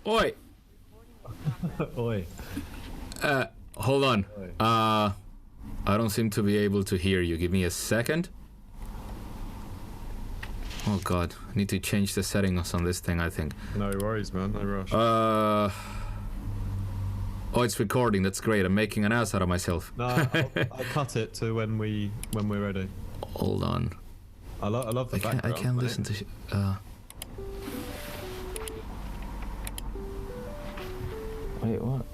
Oi. Oi. Hold on. Oi. I don't seem to be able to hear you. Give me a second. Oh god, I need to change the settings on this thing, I think. No worries, man. No rush. Oh, it's recording. That's great. I'm making an ass out of myself. No, I'll cut it to when we're ready. Hold on. I love the background. I can't listen to. Wait, what?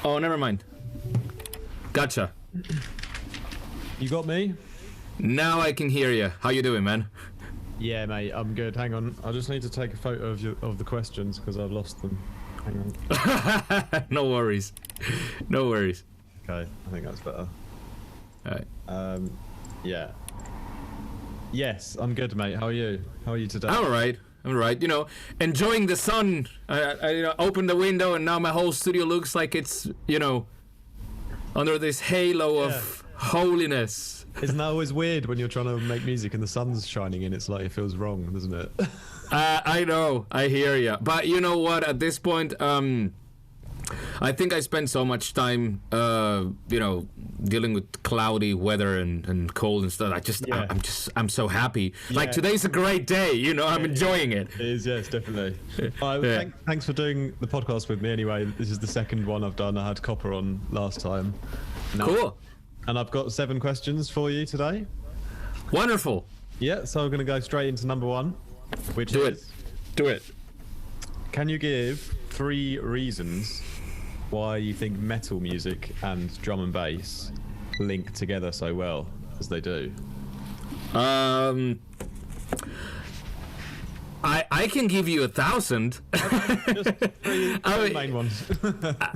Oh, never mind. Gotcha. You got me? Now I can hear you. How you doing, man? Yeah, mate. I'm good. Hang on. I just need to take a photo of the questions because I've lost them. Hang on. No worries. No worries. Okay, I think that's better. Alright. Yeah. Yes, I'm good, mate. How are you? How are you today? I'm alright. I'm alright. You know, enjoying the sun. I opened the window and now my whole studio looks like it's, you know, under this halo of holiness. Isn't that always weird when you're trying to make music and the sun's shining in? It's like it feels wrong, doesn't it? I know. I hear you. But you know what? At this point, I think I spend so much time, you know, dealing with cloudy weather and cold and stuff. I'm so happy. Yeah. Like today's a great day. You know, I'm enjoying it. It is, yes, definitely. Thanks for doing the podcast with me. Anyway, this is the second one I've done. I had Copper on last time. Cool. And I've got 7 questions for you today. Wonderful. Yeah, so we're going to go straight into number 1, which is... Do it. Can you give 3 reasons why you think metal music and drum and bass link together so well as they do? I can give you 1,000. Just 3 main ones.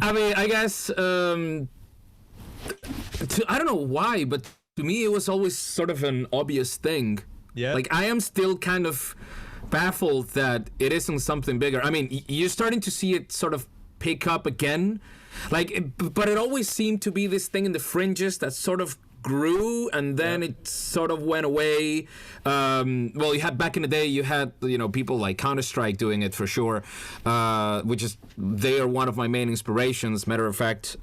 I mean, I guess... I don't know why, but to me it was always sort of an obvious thing. Yeah. Like I am still kind of baffled that it isn't something bigger. I mean, you're starting to see it sort of pick up again. Like, but it always seemed to be this thing in the fringes that sort of grew and then it sort of went away. Well, you had back in the day, you had, you know, people like Counter-Strike doing it for sure, which is, they are one of my main inspirations. Matter of fact,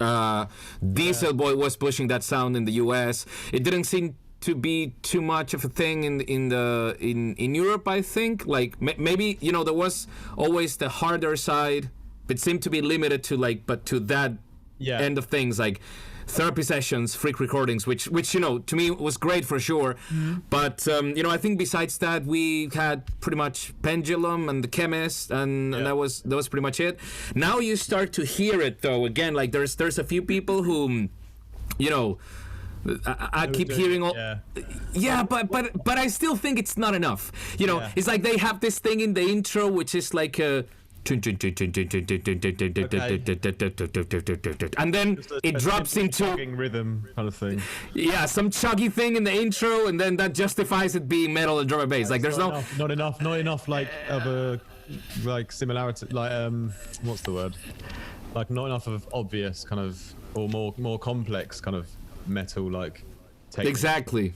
Diesel Boy was pushing that sound in the US. It didn't seem to be too much of a thing in Europe, I think. Like maybe, you know, there was always the harder side. It seemed to be limited to but to that end of things, like therapy sessions, freak recordings, which you know, to me was great for sure. Mm-hmm. But you know, I think besides that, we had pretty much Pendulum and The Chemist, and that was pretty much it. Now you start to hear it though again. Like there's a few people who, you know, I keep hearing all. Yeah, but I still think it's not enough. You know, it's like they have this thing in the intro, which is like a. And then it drops into rhythm kind of thing. Yeah, some chuggy thing in the intro, and then that justifies it being metal and drum and bass. Like there's not enough like of a like similarity. Like what's the word? Like not enough of obvious kind of or more complex kind of metal like. Exactly.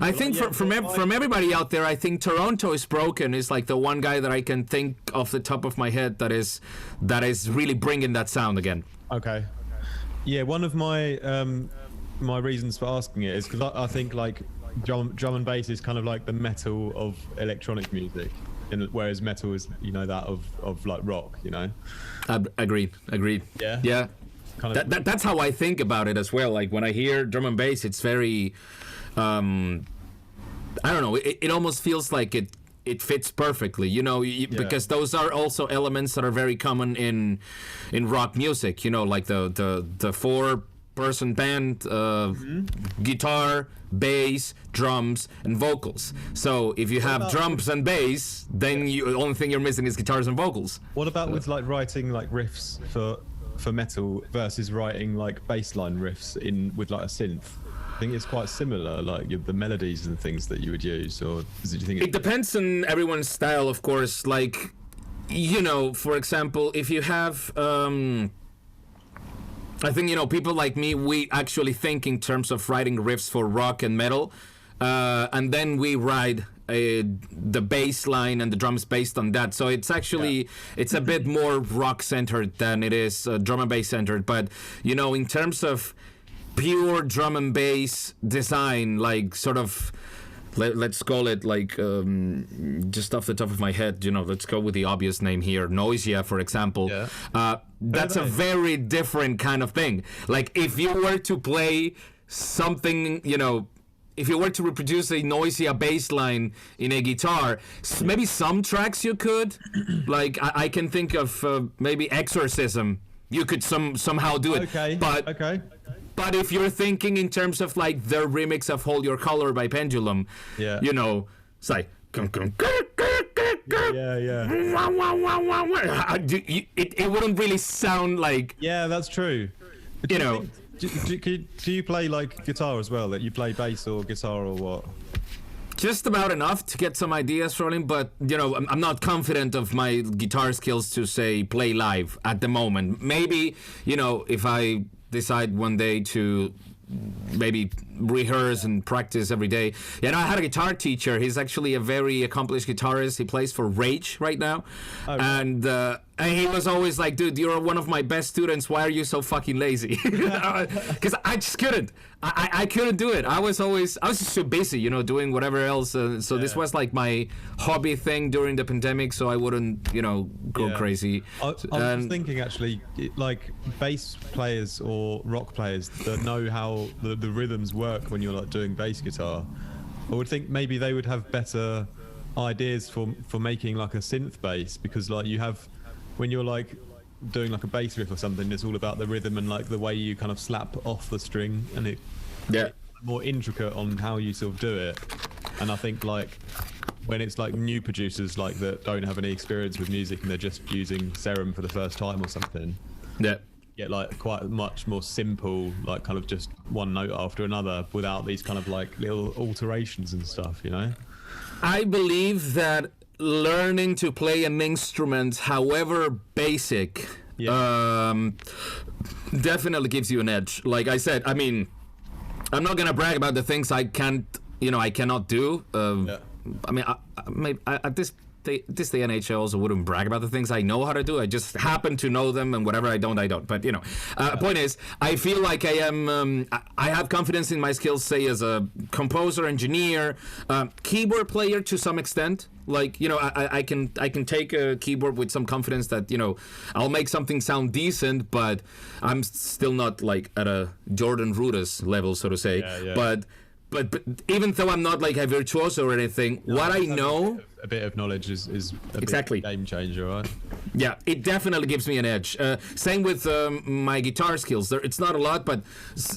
I think from everybody out there, I think Toronto is Broken is like the one guy that I can think off the top of my head that is really bringing that sound again. Okay. Yeah, one of my my reasons for asking it is because I think like drum and bass is kind of like the metal of electronic music, whereas metal is, you know, that of like rock, you know. Agreed. Yeah. Kind of that's how I think about it as well. Like when I hear drum and bass, it's very, I don't know. It almost feels like it fits perfectly, you know, because those are also elements that are very common in rock music. You know, like the 4-person band, guitar, bass, drums, and vocals. So if you have drums and bass, then the only thing you're missing is guitars and vocals. What about with like writing like riffs for metal versus writing like bassline riffs with like a synth? I think it's quite similar, like the melodies and things that you would use, or do you think it depends on everyone's style, of course. Like, you know, for example, if you have I think, you know, people like me, we actually think in terms of writing riffs for rock and metal, and then we write the bass line and the drums based on that. So it's actually it's a bit more rock centered than it is drum and bass centered. But you know, in terms of pure drum and bass design, like sort of. Let's call it like just off the top of my head, you know, let's go with the obvious name here, Noisia, for example. That's a very different kind of thing. Like if you were to play something, you know, if you were to reproduce a Noisia bass line in a guitar, maybe some tracks you could. Like I can think of maybe Exorcism. You could somehow do it. But if you're thinking in terms of like the remix of Hold Your Color by Pendulum, you know, it's like... It wouldn't really sound like... Yeah, that's true. But you know... Do you play like guitar as well? That you play bass or guitar or what? Just about enough to get some ideas rolling, but you know, I'm not confident of my guitar skills to say play live at the moment. Maybe, you know, if I decide one day to maybe rehearse and practice every day. You know, I had a guitar teacher. He's actually a very accomplished guitarist. He plays for Rage right now. And he was always like, dude, you're one of my best students. Why are you so fucking lazy? Because I just couldn't. I couldn't do it. I was just so busy, you know, doing whatever else. So this was like my hobby thing during the pandemic, so I wouldn't, you know, go crazy. I was just thinking, actually, like bass players or rock players that know how the rhythms work when you're like doing bass guitar, I would think maybe they would have better ideas for making like a synth bass, because like you have, when you're like doing like a bass riff or something, it's all about the rhythm and like the way you kind of slap off the string, and it's more intricate on how you sort of do it. And I think like when it's like new producers like that don't have any experience with music and they're just using Serum for the first time or something, get like quite much more simple, like kind of just one note after another without these kind of like little alterations and stuff, you know? I believe that learning to play an instrument, however basic, definitely gives you an edge. Like I said, I mean, I'm not gonna brag about the things I cannot do. I mean, at this day and age, I also wouldn't brag about the things I know how to do. I just happen to know them, and whatever I don't. But you know, point is, I feel like I am. I have confidence in my skills, say as a composer, engineer, keyboard player to some extent. Like, you know, I can take a keyboard with some confidence that, you know, I'll make something sound decent, but I'm still not like at a Jordan Rudess level, so to say. But even though I'm not like a virtuoso or anything, what I know... A bit of knowledge is a exactly big game changer, right? Yeah, it definitely gives me an edge. Same with my guitar skills. It's not a lot, but,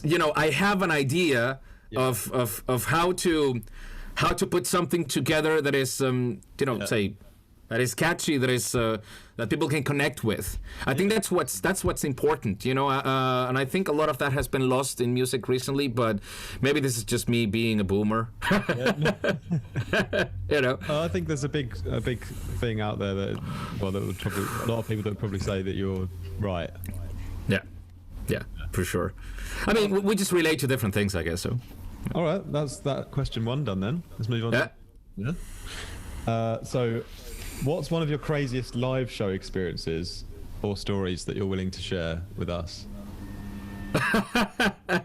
you know, I have an idea of how to put something together that is, you know, say... that is catchy, that is that people can connect with. I think that's what's important, you know. And I think a lot of that has been lost in music recently. But maybe this is just me being a boomer. You know. I think there's a big thing out there that would probably, a lot of people that would probably say that you're right. Yeah, for sure. I mean, we just relate to different things, I guess. So. All right, that's that question one done then. Let's move on. So. What's one of your craziest live show experiences or stories that you're willing to share with us? I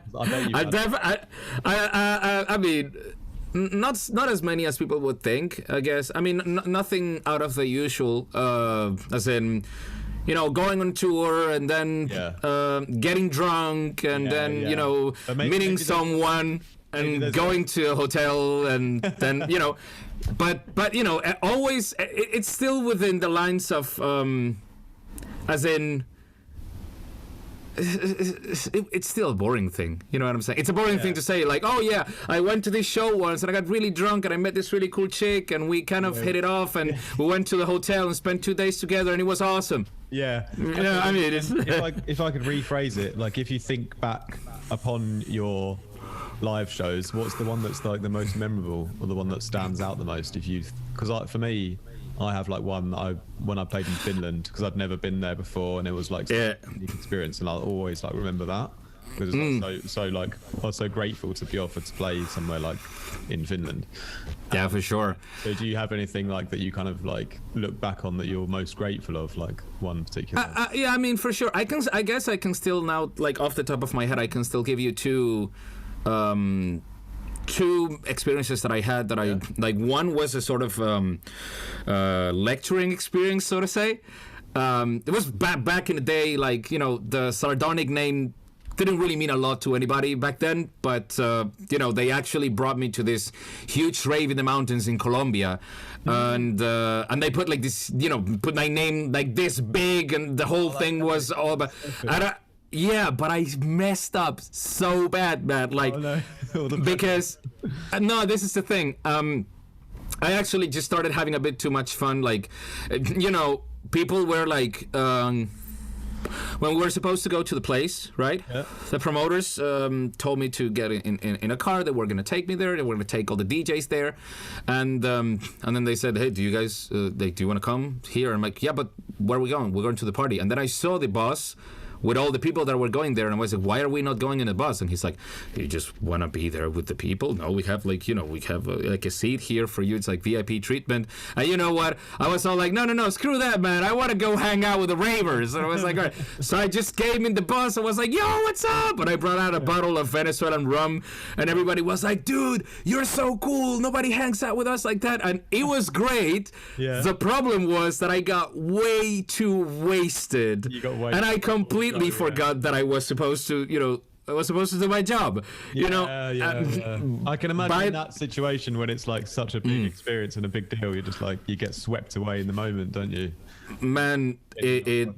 mean, not as many as people would think, I guess. I mean, nothing out of the usual, as in, you know, going on tour and then getting drunk and then, you know, meeting someone and going to a hotel and then, you know... But you know, always it's still within the lines of as in it's still a boring thing, you know what I'm saying? It's a boring thing to say, like, oh yeah, I went to this show once and I got really drunk and I met this really cool chick and we kind of hit it off and we went to the hotel and spent 2 days together and it was awesome. Yeah. You know, I mean, it's if I could rephrase it, like if you think back upon your live shows, what's the one that's like the most memorable or the one that stands out the most? Because for me, I have like one when I played in Finland, because I'd never been there before and it was like such a unique experience, and I'll always like remember that. because I was so grateful to be offered to play somewhere like in Finland. Yeah, for sure. So do you have anything like that you kind of like look back on that you're most grateful of, like one particular? Yeah, I mean, for sure. I guess I can still now, like off the top of my head, I can still give you two experiences that I had that I like. One was a sort of lecturing experience, so to say. It was back in the day, like, you know, the Zardonic name didn't really mean a lot to anybody back then, but you know, they actually brought me to this huge rave in the mountains in Colombia, and they put like this, you know, put my name like this big, and the whole thing was all about. Yeah, but I messed up so bad, like, because no, this is the thing. I actually just started having a bit too much fun, like, you know, people were like. When we were supposed to go to the place, right? Yeah. The promoters told me to get in a car. They were going to take me there. They were going to take all the DJs there, and then they said, "Hey, do you guys do you want to come here?" I'm like, "Yeah, but where are we going? We're going to the party." And then I saw the bus with all the people that were going there, and I was like, "Why are we not going in a bus?" And he's like, "You just want to be there with the people? No, we have like, you know, we have like a seat here for you. It's like VIP treatment." And you know what? I was all like, no, screw that, man. I want to go hang out with the ravers. And I was like, all right. So I just came in the bus. I was like, "Yo, what's up?" And I brought out a bottle of Venezuelan rum, and everybody was like, "Dude, you're so cool. Nobody hangs out with us like that." And it was great. Yeah. The problem was that I got way too wasted. You got wasted. And I completely forgot that I was supposed to, you know, I was supposed to do my job. You know. I can imagine in that situation when it's like such a big experience and a big deal, you're just like, you get swept away in the moment, don't you? Man, the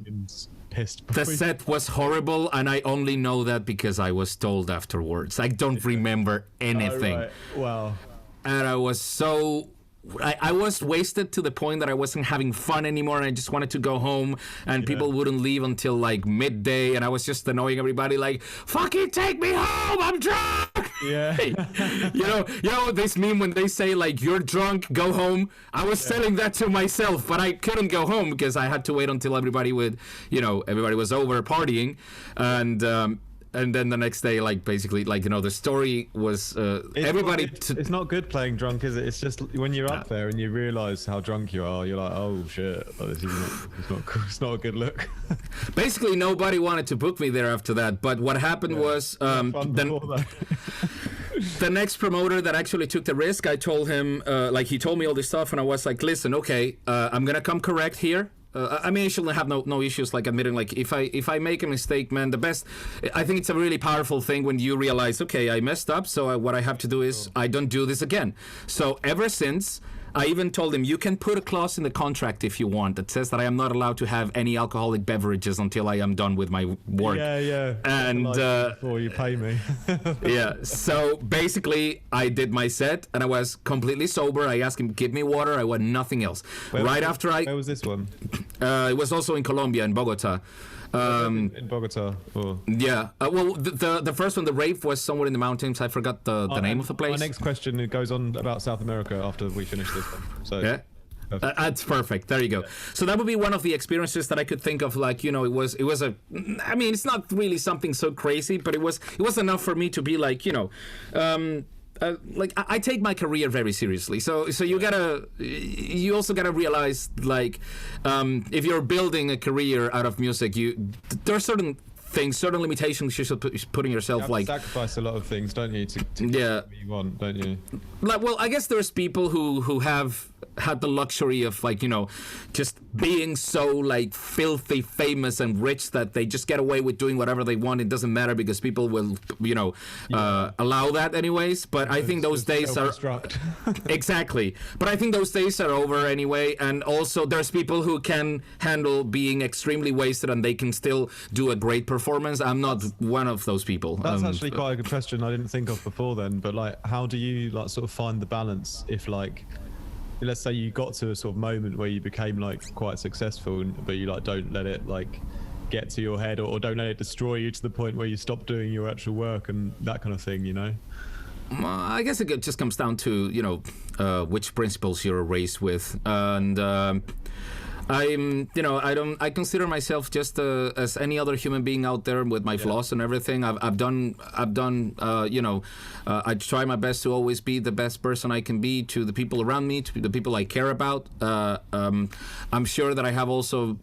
set was horrible, and I only know that because I was told afterwards. I don't remember anything. Oh, right. Wow. And I was so. I was wasted to the point that I wasn't having fun anymore, and I just wanted to go home, and people wouldn't leave until like midday, and I was just annoying everybody like, "Fucking take me home, I'm drunk!" Yeah. you know this meme when they say like, "You're drunk, go home." I was telling that to myself, but I couldn't go home because I had to wait until everybody was over partying, and then the next day, like, basically, like, you know, the story was everybody. It's not good playing drunk, is it? It's just when you're up there and you realise how drunk you are, you're like, oh shit, this is it's not a good look. Basically, nobody wanted to book me there after that. But what happened was the next promoter that actually took the risk, I told him, like, he told me all this stuff, and I was like, "Listen, okay, I'm gonna come correct here." I mean, I shouldn't have no issues like admitting, like, if I make a mistake, man, I think it's a really powerful thing when you realize, okay, I messed up, so what I have to do is I don't do this again. So ever since, I even told him, you can put a clause in the contract if you want that says that I am not allowed to have any alcoholic beverages until I am done with my work. Yeah. And before you pay me. Yeah. So basically, I did my set, and I was completely sober. I asked him, "Give me water." I want nothing else. Where was this one? It was also in Colombia, in Bogota. In Bogota. Or... Yeah. Well, the first one, the rave, was somewhere in the mountains. I forgot the name of the place. My next question goes on about South America after we finish this one. So yeah. That's perfect. There you go. So that would be one of the experiences that I could think of. Like, you know, it was I mean, it's not really something so crazy, but it was enough for me to be like, you know, like, I take my career very seriously. So you also gotta realize, like, if you're building a career out of music, there are certain limitations you should put in yourself. You have like, to sacrifice a lot of things, don't you, to yeah, what you want, don't you? Like, well, I guess there's people who have had the luxury of, like, you know, just being so, like, filthy famous and rich that they just get away with doing whatever they want. It doesn't matter because people will, you know, allow that anyways. But I think those days are exactly. But I think those days are over anyway. And also, there's people who can handle being extremely wasted and they can still do a great performance. I'm not one of those people. That's actually quite a good question I didn't think of before then. But, like, how do you, like, sort of find the balance if, like, let's say you got to a sort of moment where you became, like, quite successful, but you, like, don't let it, like, get to your head, or don't let it destroy you to the point where you stop doing your actual work and that kind of thing, you know? I guess it just comes down to, you know, which principles you're raised with. And I consider myself just as any other human being out there with my flaws and everything. I try my best to always be the best person I can be to the people around me, to the people I care about. I'm sure that I have also,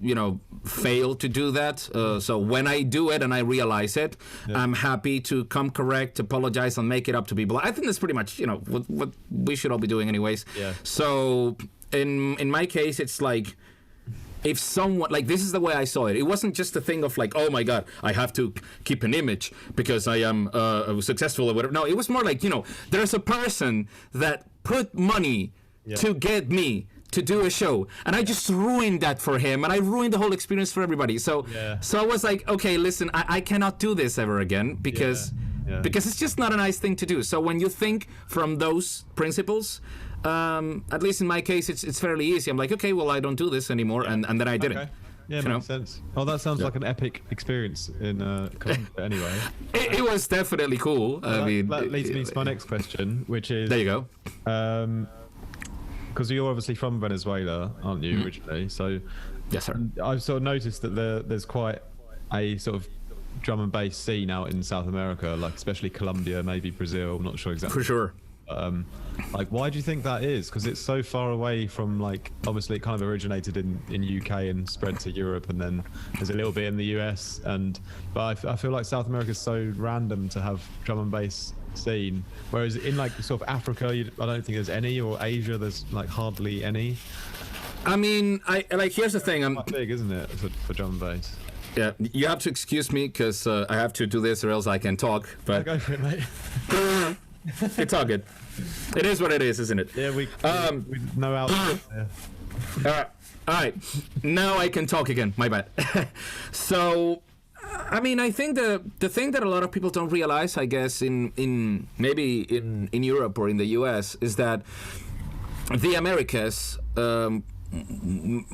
failed to do that. So when I do it and I realize it, I'm happy to come correct, apologize, and make it up to people. I think that's pretty much, what we should all be doing anyways. Yeah. So in my case, it's like, if someone, like, this is the way I saw it. It wasn't just a thing of like, oh my God, I have to keep an image because I am successful or whatever. No, it was more like, there's a person that put money to get me to do a show, and I just ruined that for him, and I ruined the whole experience for everybody. So I was like, okay, listen, I cannot do this ever again because it's just not a nice thing to do. So when you think from those principles, at least in my case, it's fairly easy. I'm like, okay, well, I don't do this anymore, and then I didn't. Yeah, makes sense. Oh, that sounds like an epic experience in Colombia anyway. It was definitely cool. That leads me to my next question, which is... There you go. Because you're obviously from Venezuela, aren't you, originally? So yes, sir. I've sort of noticed that there's quite a sort of drum and bass scene out in South America, like especially Colombia, maybe Brazil. I'm not sure exactly. For sure. Like, why do you think that is? Because it's so far away from, like, obviously it kind of originated in UK and spread to Europe, and then there's a little bit in the US. But I feel like South America is so random to have drum and bass scene, whereas in like sort of Africa, I don't think there's any, or Asia, there's like hardly any. I mean, here's the thing. Quite big, isn't it, for drum and bass? Yeah, you have to excuse me because I have to do this or else I can talk. But go for it, mate. It's all good. It is what it is, isn't it? Yeah, we know out. All right. Now I can talk again. My bad. So, I mean, I think the thing that a lot of people don't realize, I guess, in maybe in Europe or in the US, is that the Americas,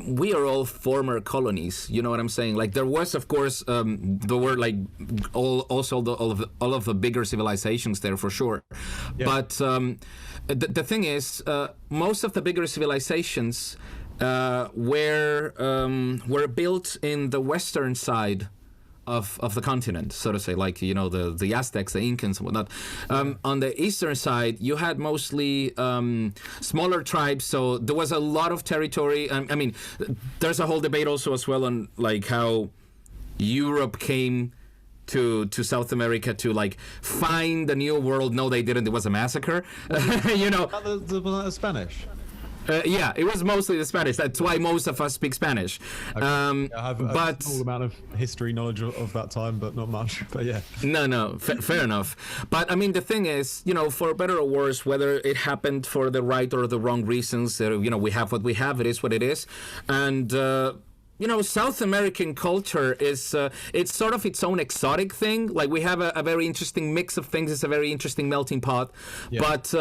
we are all former colonies. You know what I'm saying? Like, there was, of course, there were like all of the bigger civilizations there for sure. Yeah. But the thing is, most of the bigger civilizations were built in the western side of the continent, so to say, like, the Aztecs, the Incans and whatnot. On the eastern side, you had mostly smaller tribes, so there was a lot of territory. I mean, there's a whole debate also as well on like how Europe came to South America to like find the new world. No, they didn't. It was a massacre. The Spanish. Yeah, it was mostly the Spanish. That's why most of us speak Spanish. Okay. I have a small amount of history knowledge of that time, but not much. But yeah. No, fair enough. But I mean, the thing is, for better or worse, whether it happened for the right or the wrong reasons, we have what we have. It is what it is, and. South American culture is, it's sort of its own exotic thing. Like, we have a very interesting mix of things. It's a very interesting melting pot. Yeah. But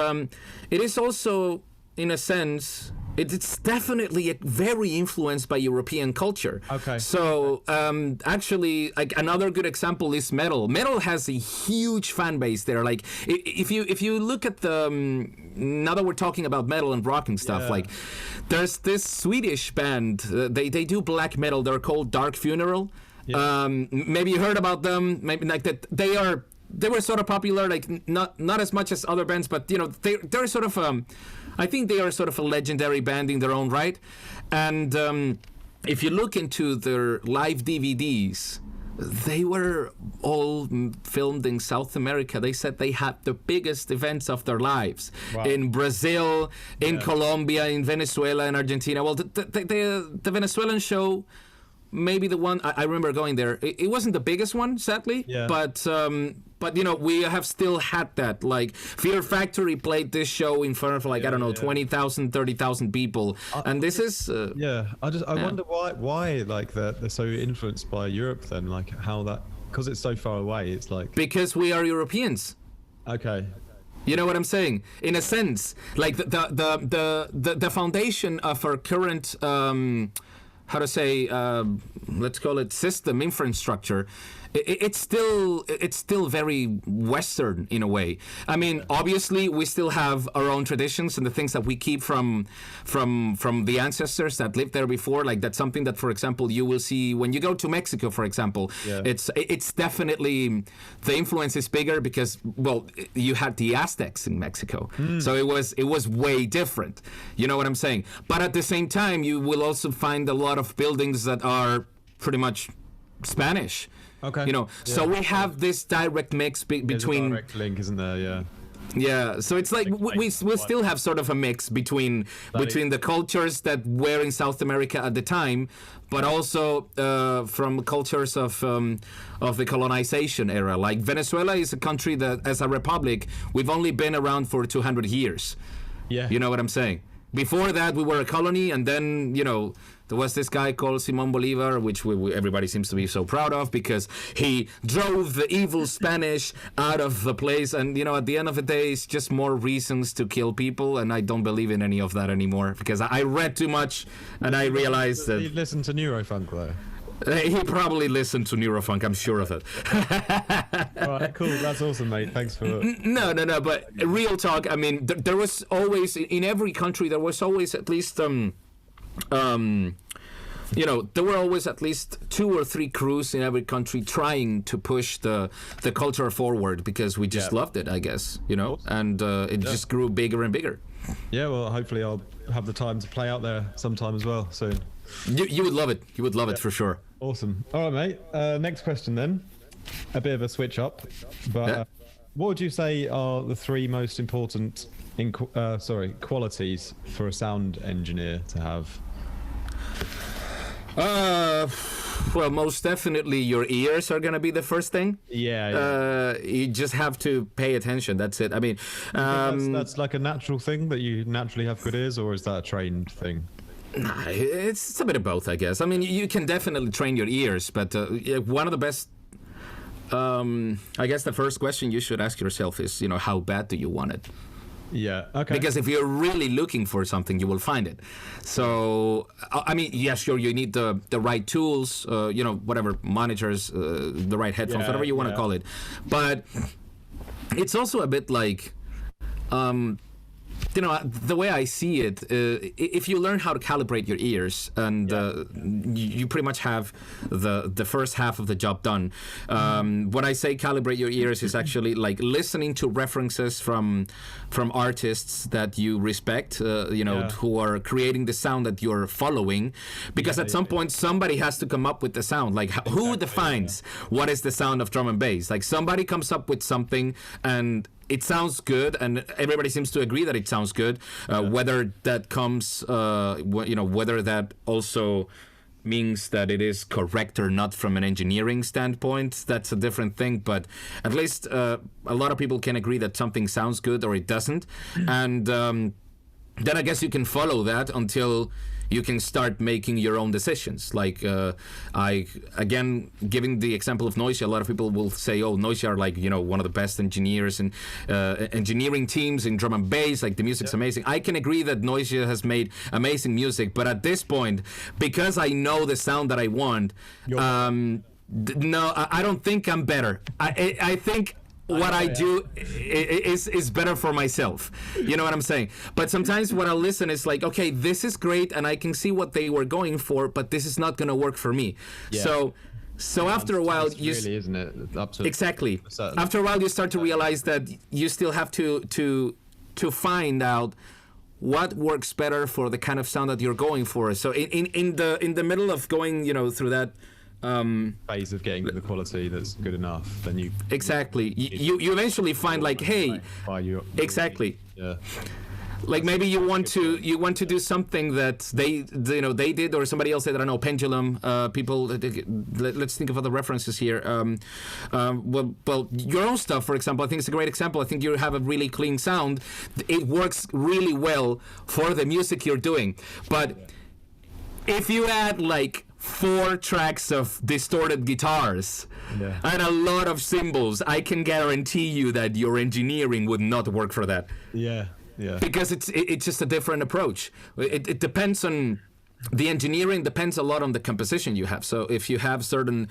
it is also, in a sense, it's definitely very influenced by European culture. Okay. So actually, like, another good example is metal. Metal has a huge fan base there. Like, if you look at the now that we're talking about metal and rock and stuff, like, there's this Swedish band. They do black metal. They're called Dark Funeral. Yeah. Maybe you heard about them. Maybe like that. They were sort of popular, like not as much as other bands, but they're sort of I think they are sort of a legendary band in their own right. And if you look into their live DVDs, they were all filmed in South America. They said they had the biggest events of their lives in Brazil, in Colombia, in Venezuela, in Argentina. Well, the Venezuelan show, maybe the one I remember going there. It wasn't the biggest one, sadly, but we have still had that. Like, Fear Factory played this show in front of 20,000, 30,000 people, and this is I wonder why like they're so influenced by Europe then, like how that, because it's so far away. It's like because we are Europeans. Okay. You know what I'm saying? In a sense, like the foundation of our current how to say, let's call it system infrastructure, it's still very Western in a way. I mean, obviously, we still have our own traditions and the things that we keep from the ancestors that lived there before. Like that's something that, for example, you will see when you go to Mexico, for example. Yeah. It's definitely the influence is bigger because, well, you had the Aztecs in Mexico, so it was way different. You know what I'm saying? But at the same time, you will also find a lot of buildings that are pretty much Spanish. Okay. You know, so we have this direct mix between. There's a direct link, isn't there? Yeah. Yeah, so it's like we still have sort of a mix between the cultures that were in South America at the time, but also from cultures of the colonization era. Like Venezuela is a country that, as a republic, we've only been around for 200 years. Yeah. You know what I'm saying? Before that, we were a colony, and then, you know, there was this guy called Simon Bolivar, which everybody seems to be so proud of because he drove the evil Spanish out of the place. And, you know, at the end of the day, it's just more reasons to kill people. And I don't believe in any of that anymore because I read too much and I realized that... He listened to Neurofunk, though. He probably listened to Neurofunk, I'm sure of it. All right, cool. That's awesome, mate. Thanks for... No. But real talk, I mean, there was always, in every country, there was always at least... you know, there were always at least 2 or 3 crews in every country trying to push the culture forward because we just loved it, I guess, you know, and it just grew bigger and bigger. Yeah, well, hopefully I'll have the time to play out there sometime as well soon. You would love it. You would love it for sure. Awesome. All right, mate. Next question then. A bit of a switch up, but what would you say are the 3 most important qualities for a sound engineer to have? Well, most definitely your ears are going to be the first thing. Yeah. You just have to pay attention. That's it. I mean, that's like a natural thing that you naturally have good ears, or is that a trained thing? Nah, it's a bit of both, I guess. I mean, you can definitely train your ears, but one of the best... I guess the first question you should ask yourself is, you know, how bad do you want it? Yeah, okay. Because if you're really looking for something, you will find it. So, I mean, yeah, sure, you need the right tools, you know, whatever, monitors, the right headphones, whatever you want to call it. But it's also a bit like... you know, the way I see it, if you learn how to calibrate your ears and you pretty much have the first half of the job done. When I say calibrate your ears is actually like listening to references from artists that you respect, you know, who are creating the sound that you're following. Because at some point, somebody has to come up with the sound. Like, who defines what is the sound of drum and bass? Like, somebody comes up with something and it sounds good, and everybody seems to agree that it sounds good. Whether that comes, you know, whether that also means that it is correct or not from an engineering standpoint, that's a different thing. But at least a lot of people can agree that something sounds good or it doesn't. And then I guess you can follow that until you can start making your own decisions. Like, again, giving the example of Noisia, a lot of people will say, oh, Noisia are like, you know, one of the best engineers and engineering teams in drum and bass, like the music's amazing. I can agree that Noisia has made amazing music, but at this point, because I know the sound that I want, no, I don't think I'm better. I think what I do is better for myself. You know what I'm saying? But sometimes when I listen, it's like, okay, this is great, and I can see what they were going for, but this is not going to work for me. Yeah. So after a while, really, isn't it? Exactly. After a while, you start to realize that you still have to find out what works better for the kind of sound that you're going for. So in the middle of going, you know, through that phase of getting the quality that's good enough, then you you eventually find like, hey, exactly. Yeah. Like maybe you want to do something that they did, or somebody else did. I don't know, Pendulum people. Let's think of other references here. Well, your own stuff, for example. I think it's a great example. I think you have a really clean sound. It works really well for the music you're doing. But if you add like 4 tracks of distorted guitars and a lot of cymbals, I can guarantee you that your engineering would not work for that. Yeah. Because it's just a different approach. It depends on the engineering depends a lot on the composition you have. So if you have certain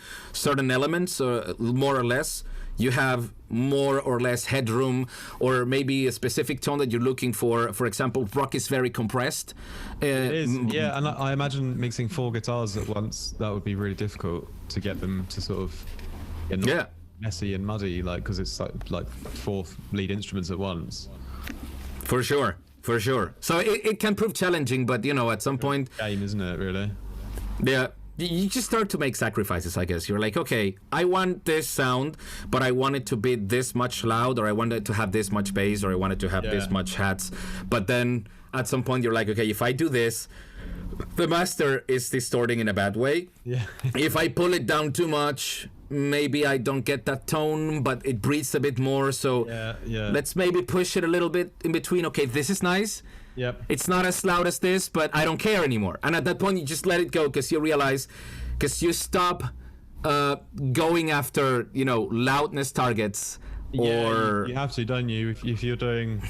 elements, more or less, you have more or less headroom, or maybe a specific tone that you're looking for. For example, rock is very compressed. It is, yeah, and I imagine mixing 4 guitars at once, that would be really difficult to get them to sort of not messy and muddy, like, because it's like 4 lead instruments at once. For sure. So it can prove challenging, but at some point, game, isn't it, really? Yeah. You just start to make sacrifices, I guess. You're like, okay, I want this sound, but I want it to be this much loud, or I want it to have this much bass, or I want it to have this much hats. But then at some point you're like, okay, if I do this, the master is distorting in a bad way. Yeah. If I pull it down too much, maybe I don't get that tone, but it breathes a bit more. So let's maybe push it a little bit in between. Okay, this is nice. Yep. It's not as loud as this, but I don't care anymore. And at that point, you just let it go, because you realize, because you stop going after, loudness targets. Or you have to, don't you? If you're doing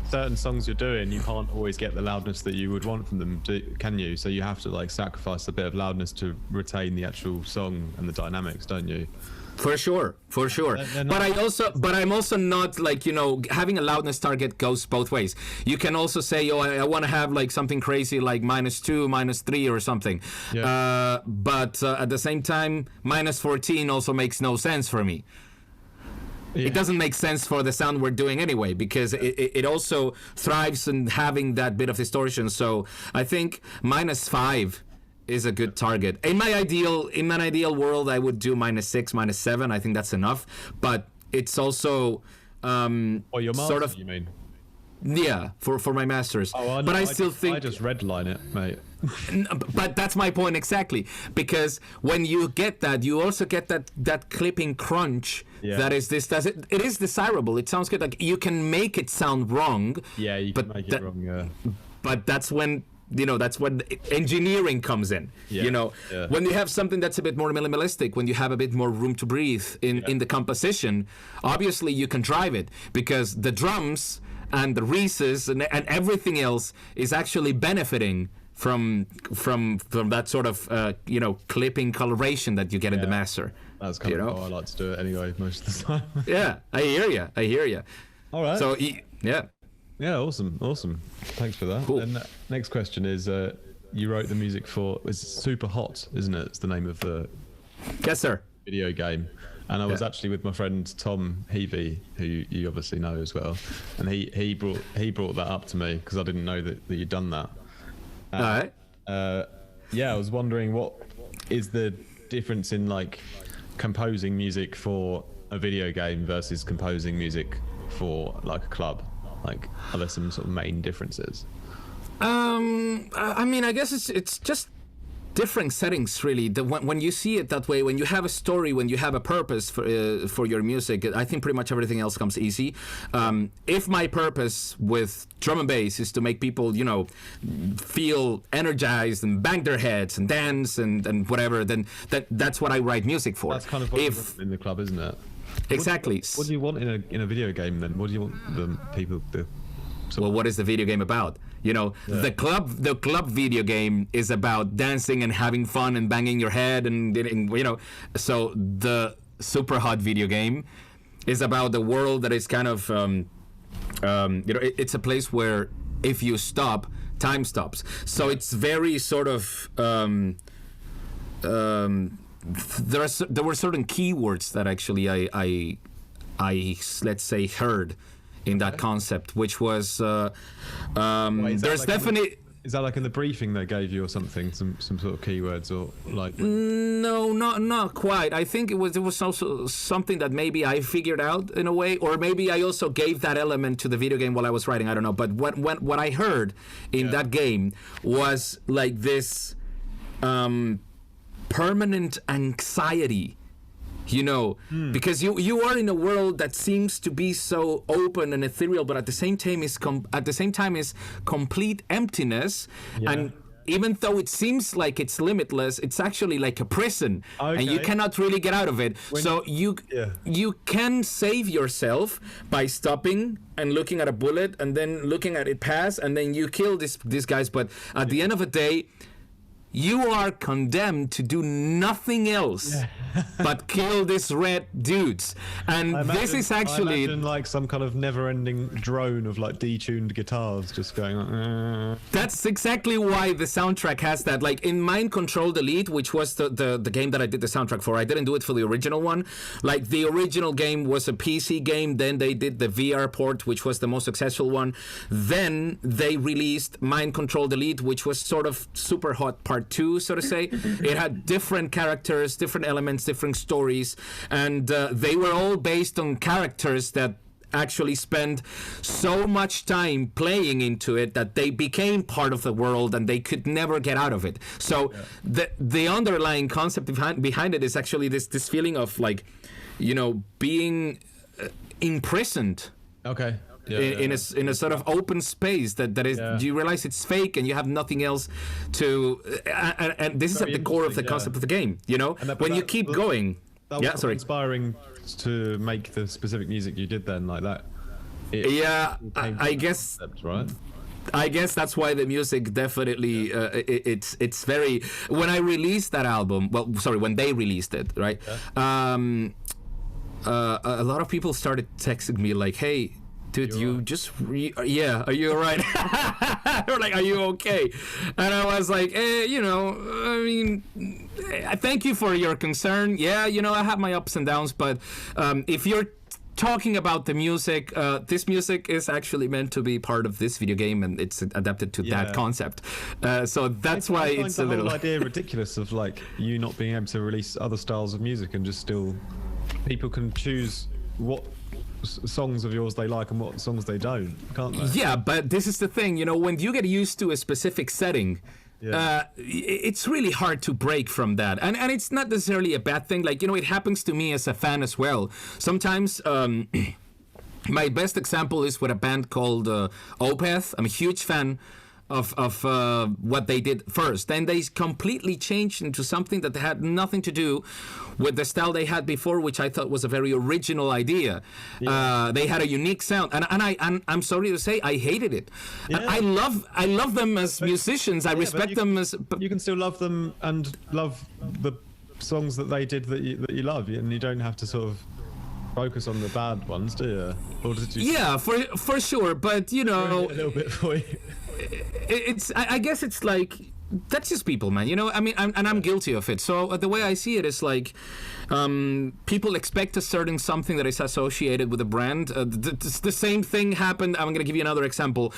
certain songs you can't always get the loudness that you would want from them, can you? So you have to sacrifice a bit of loudness to retain the actual song and the dynamics, don't you? For sure. But I'm also not having a loudness target goes both ways. You can also say, I want to have something crazy like -2, -3 or something. Yeah. But at the same time, -14 also makes no sense for me. Yeah. It doesn't make sense for the sound we're doing anyway, because it also thrives in having that bit of distortion. So I think -5 is a good target. In an ideal world, I would do -6, -7. I think that's enough. But it's also your master, sort of, you mean? Yeah, for my masters. Oh, but I still think I just redline it, mate. But that's my point exactly, because when you get that, you also get that clipping crunch. Yeah. That is this. It is desirable. It sounds good. Like, you can make it sound wrong. Yeah, you can make it wrong. Yeah. But that's when engineering comes in. Yeah. When you have something that's a bit more minimalistic, when you have a bit more room to breathe in the composition, obviously you can drive it, because the drums and the reeses and everything else is actually benefiting from that sort of clipping coloration that you get in the master. That's kind of how I like to do it anyway, most of the time. Yeah, I hear you. All right. So yeah, awesome. Thanks for that. Cool. And next question is, you wrote the music for, it's Super Hot, isn't it? It's the name of the yes, sir. video game. And I was actually with my friend Tom Heavey, who you obviously know as well, and he brought that up to me, because I didn't know that you'd done that. All right. I was wondering, what is the difference in composing music for a video game versus composing music for a club? Are there some sort of main differences? I mean, I guess it's just different settings, really. When you see it that way, when you have a story, when you have a purpose for your music, I think pretty much everything else comes easy. If my purpose with drum and bass is to make people, feel energized and bang their heads and dance and whatever, then that's what I write music for. That's kind of what you want in the club, isn't it? Exactly. What do you want in a video game then? What do you want the people to? Well, what is the video game about? The club video game is about dancing and having fun and banging your head and So the Super Hot video game is about the world that is kind of it's a place where if you stop, time stops. So it's very sort of there were certain keywords that actually I let's say heard in that concept, which was there's definitely. Is that in the briefing they gave you or something, some sort of keywords or No, not quite. I think it was also something that maybe I figured out in a way, or maybe I also gave that element to the video game while I was writing. I don't know. But what I heard in that game was this permanent anxiety. Because you are in a world that seems to be so open and ethereal, but at the same time is complete emptiness. Yeah. And even though it seems like it's limitless, it's actually like a prison, and you cannot really get out of it. So you can save yourself by stopping and looking at a bullet, and then looking at it pass, and then you kill these guys. But at the end of the day, you are condemned to do nothing else but kill these red dudes. And this is actually... I imagine like some kind of never-ending drone of like detuned guitars just going like... That's exactly why the soundtrack has that. Like in Mind Control Delete, which was the game that I did the soundtrack for, I didn't do it for the original one. Like the original game was a PC game, then they did the VR port, which was the most successful one. Then they released Mind Control Delete, which was sort of Super Hot Part 2, so to say. It had different characters, different elements, different stories, and they were all based on characters that actually spent so much time playing into it that they became part of the world and they could never get out of it. So the underlying concept behind it is actually this feeling of like, you know, being imprisoned. Okay. In a sort of open space that is, you realize it's fake and you have nothing else to, and this is at the core of the concept of the game, you know, when you keep going. That was inspiring to make the specific music you did then, like that. I guess. Concept, right? I guess that's why the music definitely it's very. When I released that album, when they released it, right? A lot of people started texting me like, "Hey, dude, are you all right?" Or like, "Are you okay?" And I was like, you know, I mean, thank you for your concern. Yeah, you know, I have my ups and downs, but if you're talking about the music, this music is actually meant to be part of this video game, and it's adapted to that concept. So that's why it's a little... the whole idea ridiculous of like you not being able to release other styles of music and just still people can choose what songs of yours they like and what songs they don't, can't they? Yeah, but this is the thing, you know, when you get used to a specific setting, it's really hard to break from that, and it's not necessarily a bad thing. Like, you know, it happens to me as a fan as well sometimes. My best example is with a band called Opeth. I'm a huge fan of what they did first. Then they completely changed into something that had nothing to do with the style they had before, which I thought was a very original idea. They had a unique sound, and I'm sorry to say, I hated it. Yeah. I love them as musicians. I respect them as. You can still love them and love the songs that they did that you love, and you don't have to sort of focus on the bad ones, do you? Or did you? Yeah, for sure. But you know, a little bit for you. I guess it's like, that's just people, man, you know. I mean, I'm guilty of it. So the way I see it is like, people expect a certain something that is associated with a brand. The same thing happened. I'm gonna give you another example.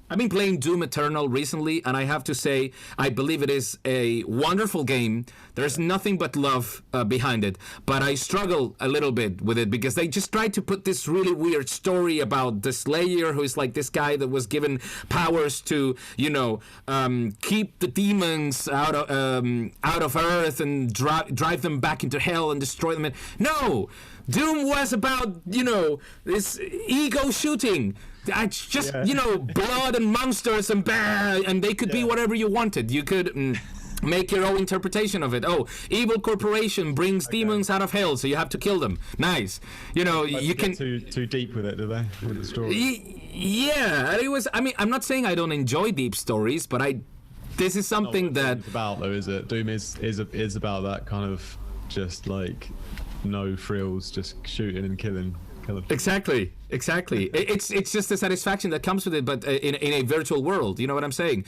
I've been playing Doom Eternal recently, and I have to say, I believe it is a wonderful game. There's nothing but love behind it, but I struggle a little bit with it because they just tried to put this really weird story about the Slayer, who is like this guy that was given powers to, you know, keep the demons out of Earth and drive them back into hell and destroy them. No! Doom was about, you know, this ego shooting. It's just, you know, blood and monsters and and they could be whatever you wanted. You could make your own interpretation of it. Oh, evil corporation brings demons out of hell, so you have to kill them. Nice. You know, you can... Too deep with it, do they? With the story? Yeah, it was... I mean, I'm not saying I don't enjoy deep stories, but this is something that... It's about, though, is it? Doom is about that kind of just, like, no frills, just shooting and killing. Exactly. It's just the satisfaction that comes with it, but in a virtual world. You know what I'm saying?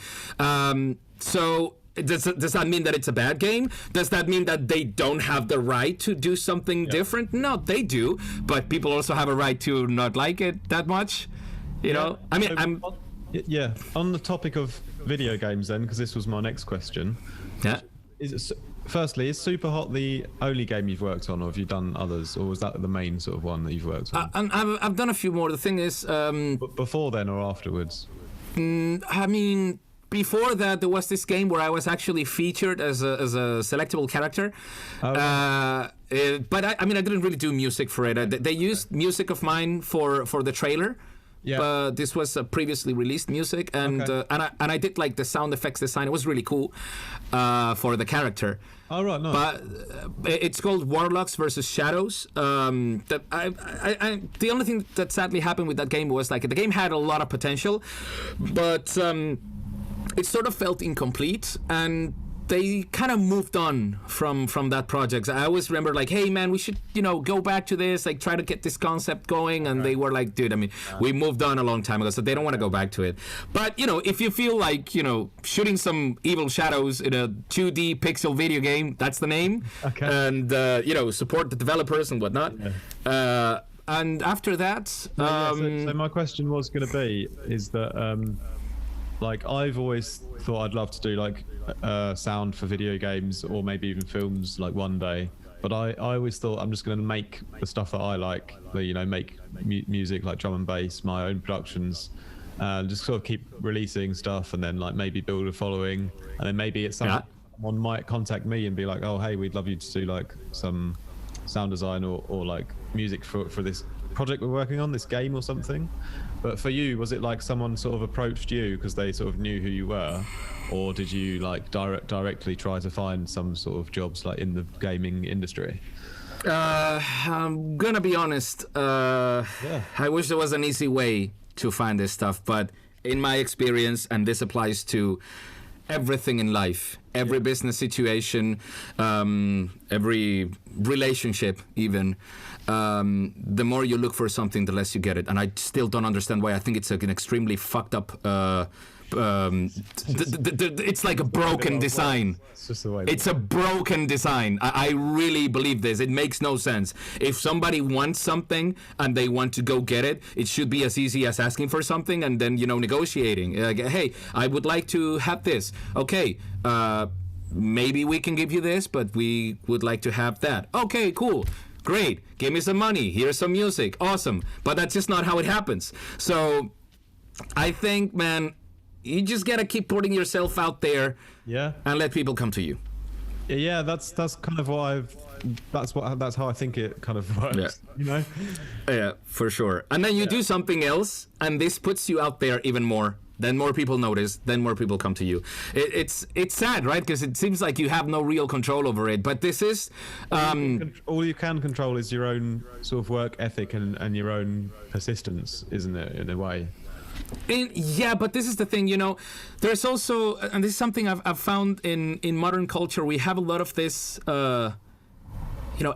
So does that mean that it's a bad game? Does that mean that they don't have the right to do something different? No, they do. But people also have a right to not like it that much. You know? I mean, on the topic of video games, then, because this was my next question. Yeah. Firstly, is Super Hot the only game you've worked on, or have you done others, or was that the main sort of one that you've worked on? I've done a few more. The thing is... But before then or afterwards? I mean, before that, there was this game where I was actually featured as a selectable character. Oh, right. But I mean, I didn't really do music for it. They used music of mine for the trailer. Yeah. But this was previously released music, and I did like the sound effects design. It was really cool for the character. Oh, right, no. But it's called Warlocks versus Shadows. The only thing that sadly happened with that game was like the game had a lot of potential, but it sort of felt incomplete, and they kind of moved on from that project. I always remember like, hey man, we should, go back to this, like try to get this concept going. And they were like, dude, I mean, we moved on a long time ago, so they don't want to go back to it. But, if you feel like, shooting some evil shadows in a 2D pixel video game, that's the name. Okay. And, support the developers and whatnot. Yeah. And after that... So my question was going to be, is that... like I've always thought I'd love to do like sound for video games or maybe even films like one day, but I always thought I'm just going to make the stuff that I like, make music like drum and bass, my own productions, just sort of keep releasing stuff, and then like maybe build a following, and then maybe at someone might contact me and be like, oh hey, we'd love you to do like some sound design or like music for this project we're working on, this game or something. But for you, was it like someone sort of approached you because they sort of knew who you were, or did you like directly try to find some sort of jobs like in the gaming industry? I'm gonna be honest. I wish there was an easy way to find this stuff, but in my experience, and this applies to everything in life, every business situation, every relationship even, the more you look for something, the less you get it. And I still don't understand why. I think it's an extremely fucked up it's like a broken design. It's a broken design. I really believe this. It makes no sense. If somebody wants something and they want to go get it, it should be as easy as asking for something and then, negotiating. Like, hey, I would like to have this. Okay, maybe we can give you this, but we would like to have that. Okay, cool. Great. Give me some money. Here's some music. Awesome. But that's just not how it happens. So I think, man, you just gotta keep putting yourself out there, and let people come to you. Yeah, that's kind of what that's how I think it kind of works. Yeah. Yeah, for sure. And then you do something else, and this puts you out there even more. Then more people notice. Then more people come to you. It's sad, right? Because it seems like you have no real control over it. But this is all you can control is your own sort of work ethic and your own persistence, isn't it? In a way. Yeah, but this is the thing, there's also, and this is something I've found in modern culture, we have a lot of this,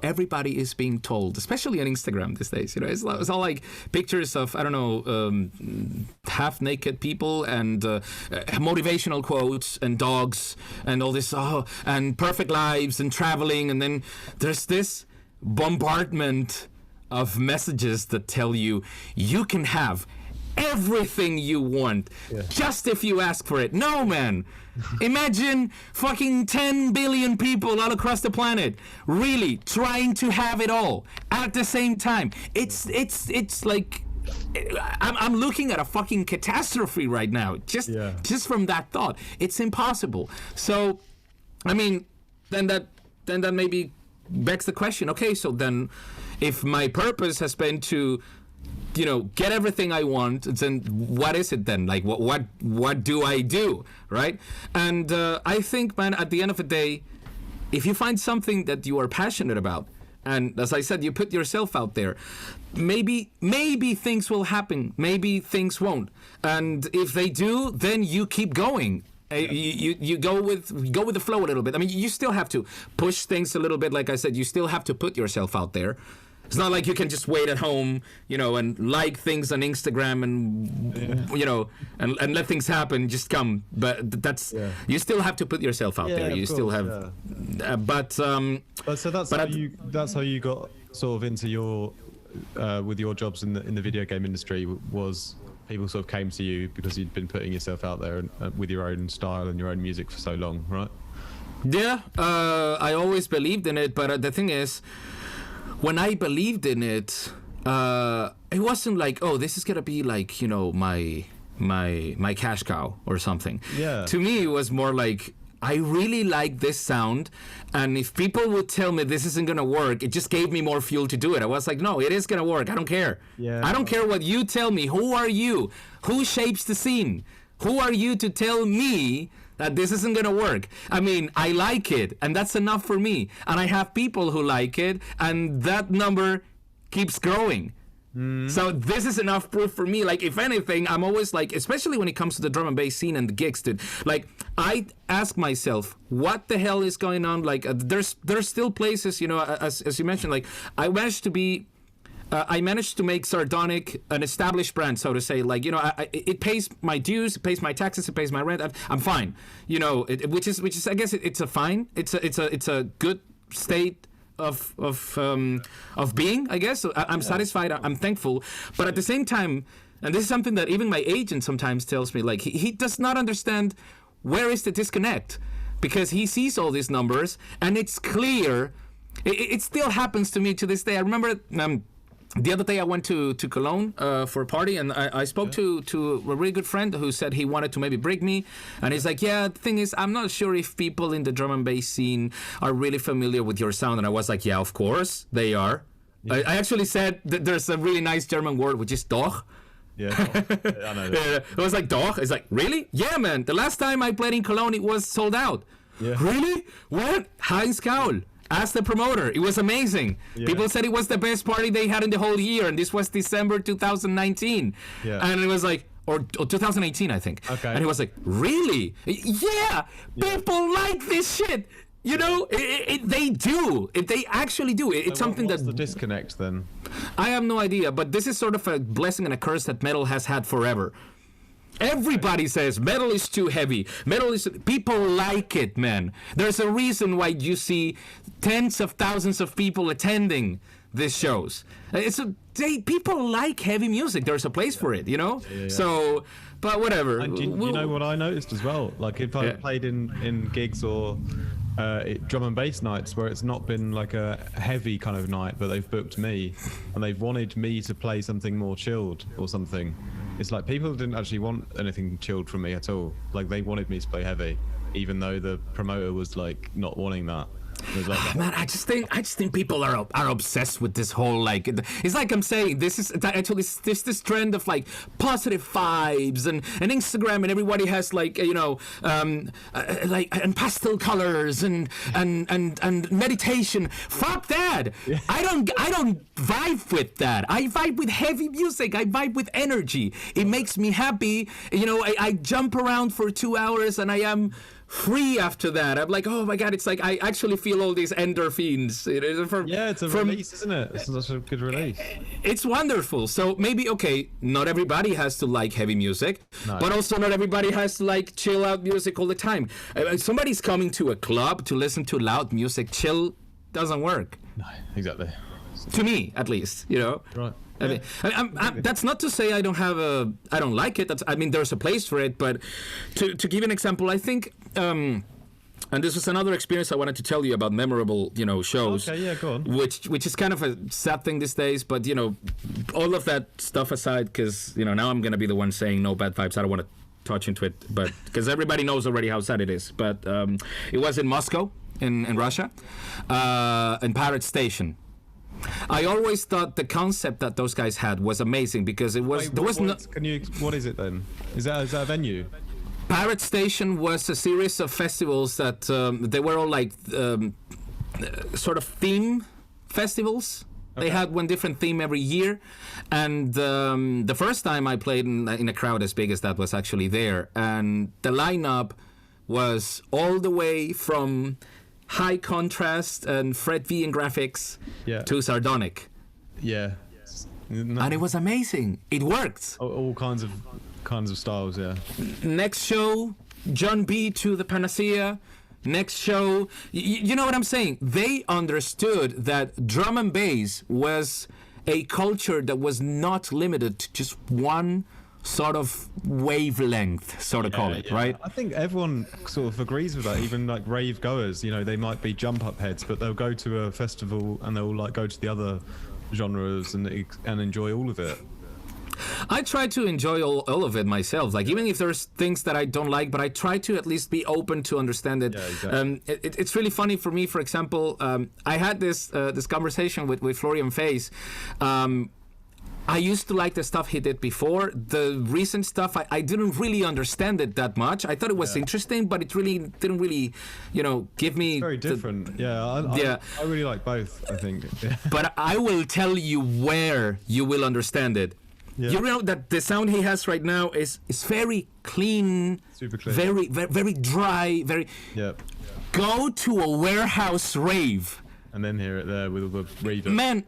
everybody is being told, especially on Instagram these days, it's all like pictures of, I don't know, half-naked people and motivational quotes and dogs and all this, and perfect lives and traveling, and then there's this bombardment of messages that tell you can have everything you want, just if you ask for it. No, man. Imagine fucking 10 billion people all across the planet really trying to have it all at the same time. It's like I'm looking at a fucking catastrophe right now. Just from that thought, it's impossible. So, I mean, then that maybe begs the question. Okay, so then, if my purpose has been to get everything I want, then what is it then? Like, what do I do, right? And I think, man, at the end of the day, if you find something that you are passionate about, and as I said, you put yourself out there, maybe things will happen, maybe things won't. And if they do, then you keep going. You go with the flow a little bit. I mean, you still have to push things a little bit. Like I said, you still have to put yourself out there. It's not like you can just wait at home, and like things on Instagram and and let things happen, just come. But you still have to put yourself out there. You still have, but so that's how you got sort of into your with your jobs in the video game industry, was people sort of came to you because you'd been putting yourself out there with your own style and your own music for so long, right? Yeah, I always believed in it, but the thing is, when I believed in it, it wasn't like, oh, this is gonna be like, my cash cow or something. Yeah. To me, it was more like, I really like this sound, and if people would tell me this isn't gonna work, it just gave me more fuel to do it. I was like, no, it is gonna work. I don't care. Yeah. I don't care what you tell me. Who are you? Who shapes the scene? Who are you to tell me that this isn't gonna work? I mean, I like it, and that's enough for me. And I have people who like it, and that number keeps growing. So this is enough proof for me. Like, if anything, I'm always like, especially when it comes to the drum and bass scene and the gigs, dude, like, I ask myself, what the hell is going on? Like, there's still places, you know, as you mentioned, like, I managed to make Zardonic an established brand, so to say. Like, you know, it pays my dues, it pays my taxes, it pays my rent. I'm fine, you know. Which is, I guess, it's a fine. It's a good state of being, I guess. So I'm satisfied. I'm thankful. But at the same time, and this is something that even my agent sometimes tells me, like, he does not understand where is the disconnect, because he sees all these numbers and it's clear. It still happens to me to this day. I remember. The other day I went to Cologne for a party, and I spoke to a really good friend who said he wanted to maybe break me, and he's like, yeah, the thing is, I'm not sure if people in the drum and bass scene are really familiar with your sound. And I was like, yeah, of course they are. Yeah. I actually said that there's a really nice German word, which is doch. Yeah, I know that. It was like, doch? It's like, really? Yeah, man, the last time I played in Cologne, it was sold out. Yeah. Really? What? Heinz Kaul. Ask the promoter. It was amazing. Yeah. People said it was the best party they had in the whole year, and this was December 2019. Yeah. And it was like, or 2018, I think. Okay. And he was like, really? Yeah. People like this shit. You know, they do. They actually do. It's something what's the disconnect then? I have no idea, but this is sort of a blessing and a curse that metal has had forever. Everybody says metal is too heavy. People like it, man. There's a reason why you see tens of thousands of people attending these shows. People like heavy music. There's a place for it, you know. Yeah. So, but whatever. And you know what I noticed as well? Like, if I played in gigs or drum and bass nights where it's not been like a heavy kind of night, but they've booked me and they've wanted me to play something more chilled or something. It's like people didn't actually want anything chilled from me at all. Like, they wanted me to play heavy, even though the promoter was like not wanting that. Like, man, I just think people are obsessed with this whole, like, it's like I'm saying, this is actually this trend of like positive vibes and Instagram, and everybody has like, you know, like, and pastel colors and meditation. Fuck that. Yeah. I don't vibe with that. I vibe with heavy music. I vibe with energy. It makes me happy. You know, I jump around for 2 hours and I am free after that. I'm like, oh my god, it's like I actually feel all these endorphins. It's a release, isn't it? It's such a good release. It's wonderful. So maybe, okay, not everybody has to like heavy music, but also not everybody has to like chill out music all the time. Somebody's coming to a club to listen to loud music. Chill doesn't work. No, exactly. To me, at least, you know. Right. I mean, that's not to say I don't like it. I mean, there's a place for it. But to give you an example, I think, and this was another experience I wanted to tell you about memorable, you know, shows. Okay, yeah, go on. Which is kind of a sad thing these days. But, you know, all of that stuff aside, because, you know, now I'm going to be the one saying no bad vibes. I don't want to touch into it, but because everybody knows already how sad it is. But it was in Moscow, in Russia, in Pirate Station. I always thought the concept that those guys had was amazing, because it was what is it then? Is that a venue? Pirate Station was a series of festivals that they were all like sort of theme festivals. Okay. They had one different theme every year, and the first time I played in a crowd as big as that was actually there, and the lineup was all the way from high contrast and Fred V and graphics to Zardonic. Yeah. And it was amazing. It worked. All kinds of styles, yeah. Next show, John B to the Panacea. Next show, you know what I'm saying? They understood that drum and bass was a culture that was not limited to just one sort of wavelength, sort of call it, right? I think everyone sort of agrees with that. Even like rave goers, you know, they might be jump up heads, but they'll go to a festival and they'll like go to the other genres and enjoy all of it. I try to enjoy all of it myself. Like, even if there's things that I don't like, but I try to at least be open to understand it. Yeah, exactly. It's really funny for me. For example, I had this conversation with Florian Faes. I used to like the stuff he did before. The recent stuff, I didn't really understand it that much. I thought it was interesting, but it really didn't really, give me... It's very different. I really like both, I think. But I will tell you where you will understand it. Yeah. You know that the sound he has right now is very clean, super clean, very dry, very... Yep. Go to a warehouse rave. And then hear it there with all the reverb. Man,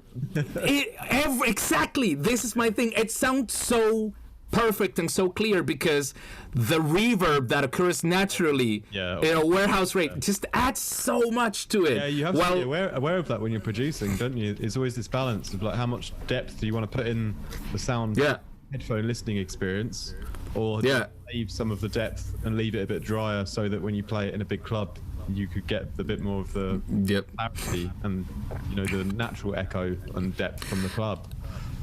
exactly. This is my thing. It sounds so perfect and so clear because the reverb that occurs naturally in a warehouse rave just adds so much to it. Yeah, you have to be aware of that when you're producing, don't you? It's always this balance of like how much depth do you want to put in the sound headphone listening experience, or leave some of the depth and leave it a bit drier so that when you play it in a big club, you could get a bit more of the clarity and the natural echo and depth from the club.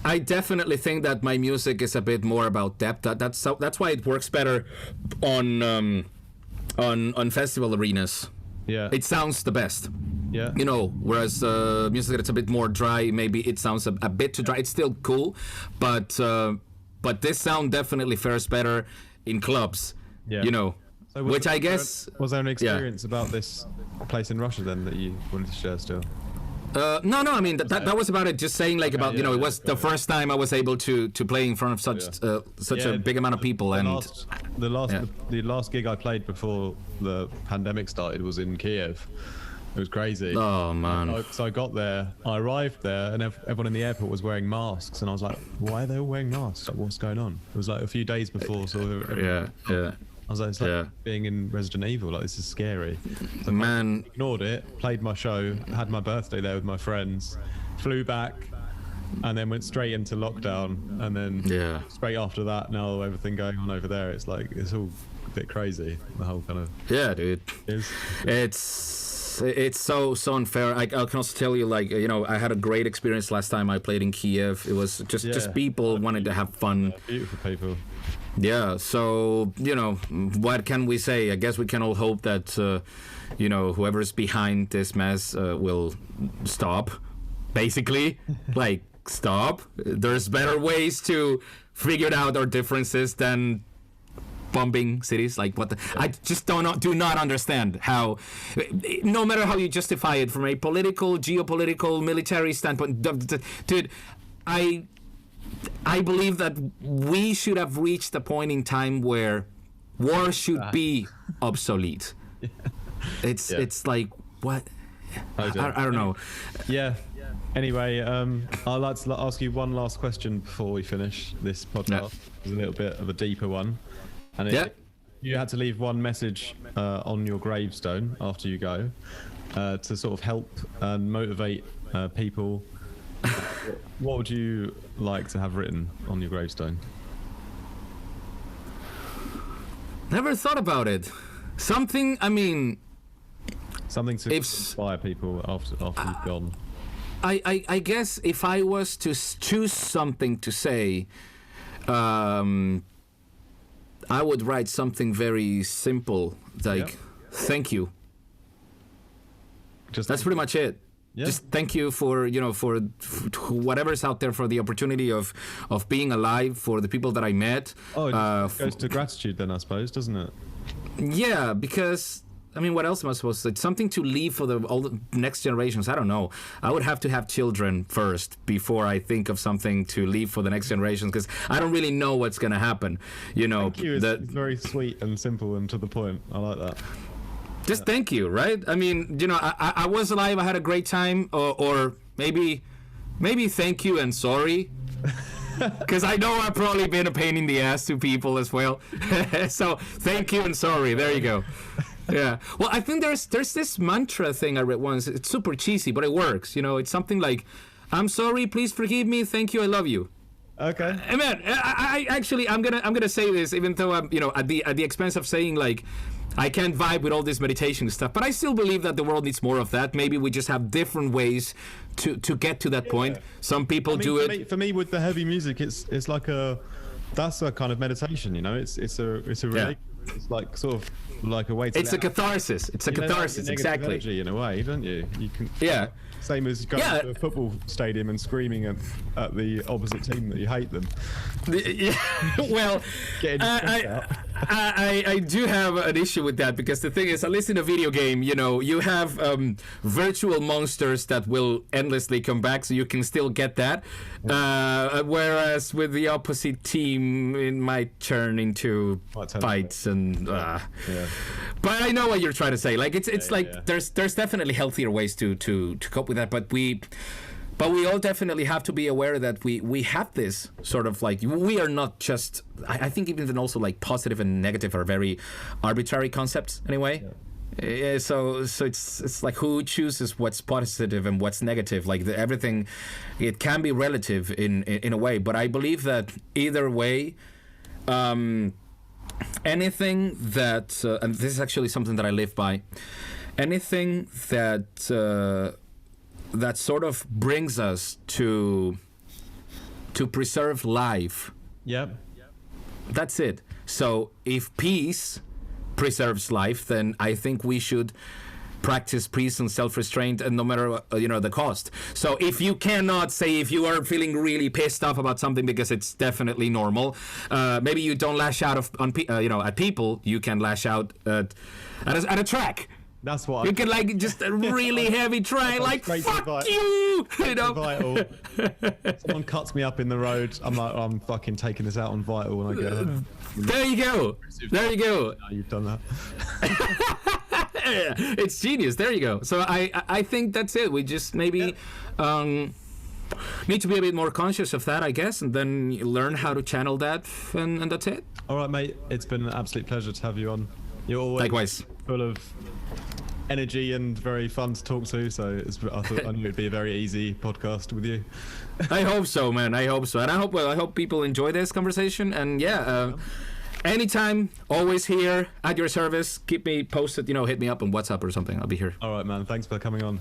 I definitely think that my music is a bit more about depth. That's why it works better on festival arenas. Yeah, it sounds the best. Yeah, whereas music that's a bit more dry, maybe it sounds a bit too dry. It's still cool, but this sound definitely fares better in clubs. Yeah. So which I guess... Was there an experience about this place in Russia then that you wanted to share still? No, I mean, that was about it. Just saying it was the first time I was able to play in front of such a big amount of people. The last gig I played before the pandemic started was in Kiev. It was crazy. Oh, man. So I got there, I arrived there, and everyone in the airport was wearing masks. And I was like, why are they all wearing masks? Like, what's going on? It was like a few days before. So I was like, it's like being in Resident Evil. Like, this is scary. So man, I ignored it, played my show, had my birthday there with my friends, flew back, and then went straight into lockdown. And then straight after that, now everything going on over there, it's like, it's all a bit crazy. The whole kind of... Yeah, dude. It's so unfair. I can also tell you, I had a great experience last time I played in Kiev. It was just people wanting to have fun. Beautiful people. Yeah, so, what can we say? I guess we can all hope that, whoever's behind this mess will stop, basically. Stop. There's better ways to figure out our differences than bombing cities. I just do not understand how, no matter how you justify it from a political, geopolitical, military standpoint, dude, I believe that we should have reached a point in time where war should be obsolete. It's like, what? I don't know. Yeah. Anyway, I'd like to ask you one last question before we finish this podcast. It's a little bit of a deeper one. And if you had to leave one message on your gravestone after you go to sort of help and motivate people, what would you like to have written on your gravestone? Never thought about it. Something to inspire people after you've gone. I guess if I was to choose something to say, I would write something very simple, thank you. That's pretty much it. Yeah. Just thank you for whatever's out there, for the opportunity of being alive, for the people that I met. Oh, it goes to gratitude then, I suppose, doesn't it? Yeah, because, what else am I supposed to say? It's something to leave for all the next generations. I don't know. I would have to have children first before I think of something to leave for the next generations, because I don't really know what's going to happen. Thank you is very sweet and simple and to the point. I like that. Just thank you, right? I was alive, I had a great time, or maybe thank you and sorry. Because I know I've probably been a pain in the ass to people as well. So thank you and sorry. There you go. Yeah. Well, I think there's this mantra thing I read once. It's super cheesy, but it works. It's something like, I'm sorry, please forgive me, thank you, I love you. Okay. Man, I actually I'm gonna say this, even though I'm at the expense of saying I can't vibe with all this meditation stuff, but I still believe that the world needs more of that. Maybe we just have different ways to get to that point. Some people do it. For me, with the heavy music, it's like that's a kind of meditation. It's a religion. It's like sort of like a way to. It's a catharsis. It's a catharsis, exactly. Energy in a way, don't you? You can. Yeah. Same as going to a football stadium and screaming at the opposite team that you hate them. Yeah, well, I do have an issue with that, because the thing is, at least in a video game, you know, you have virtual monsters that will endlessly come back, so you can still get that. Whereas with the opposite team, it might turn into fights and. But I know what you're trying to say. Like it's there's definitely healthier ways to cope with that, but we all definitely have to be aware that we have this sort of like, we are not just, I think even also like positive and negative are very arbitrary concepts anyway. So it's like, who chooses what's positive and what's negative? Like everything, it can be relative in a way, but I believe that either way, anything that and this is actually something that I live by, anything that that sort of brings us to preserve life. Yep. That's it. So if peace preserves life, then I think we should practice peace and self-restraint, and no matter the cost. So if you cannot say, if you are feeling really pissed off about something, because it's definitely normal, maybe you don't lash out at people. You can lash out at a track. That's what you can like just a really heavy track, like fuck you, you know. Vital. Someone cuts me up in the road, I'm like, I'm fucking taking this out on Vital when I get home. There you go. There you go. No, you've done that. It's genius. There you go. So I think that's it. We just maybe need to be a bit more conscious of that, I guess, and then learn how to channel that, and that's it. All right, mate. It's been an absolute pleasure to have you on. You're always likewise full of energy and very fun to talk to. So I knew it'd be a very easy podcast with you. I hope so, man. I hope so, and I hope people enjoy this conversation. And anytime, always here at your service. Keep me posted. Hit me up on WhatsApp or something. I'll be here. All right, man. Thanks for coming on.